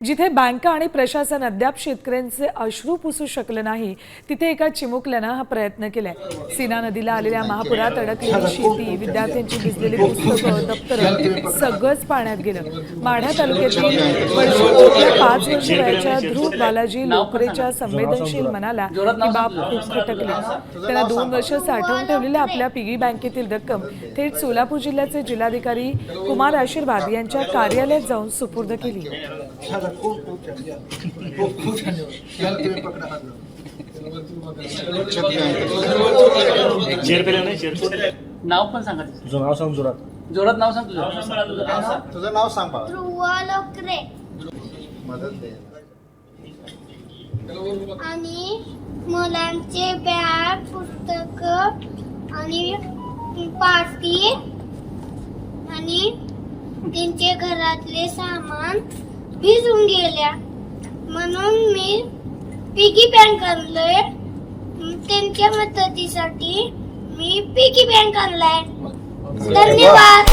जिथे बँका आणि प्रशासन अद्याप शेतकऱ्यांचे अश्रू पुसू शकलं नाही, तिथे एका चिमुकल्यानं हा प्रयत्न केलाय। सीना नदीला आलेल्या महापुरात अडकलेली शेती, विद्यार्थ्यांची भिजलेली पुस्तकं, दप्तरं सगळंच पाण्यात गेलं। माढा तालुक्यातील वडशेच्या 5 वर्ष वयाच्या ध्रुव बालाजी लोकरेच्या संवेदनशील मनाला ही बाब खूप खटकली। त्यांना 2 वर्ष साठवून ठेवलेल्या आपल्या पिगी बँकेतील रक्कम थेट सोलापूर जिल्ह्याचे जिल्हाधिकारी कुमार आशीर्वाद यांच्या कार्यालयात जाऊन सुपूर्द केली। नाव पण सांगा। तुझं नाव सांग जोरात। जोरात नाव सांग तुझं नाव सांग बाळा। ध्रुव लोकरे मदत दे। आणि मुलांचे बॅग, पुस्तक आणि पाटी आणि त्यांचे घरातले सामान भिजून गेल्या, म्हणून मी पिगी बँक आणलंय। त्यांच्या मदतीसाठी मी पिगी बँक आणलाय। धन्यवाद।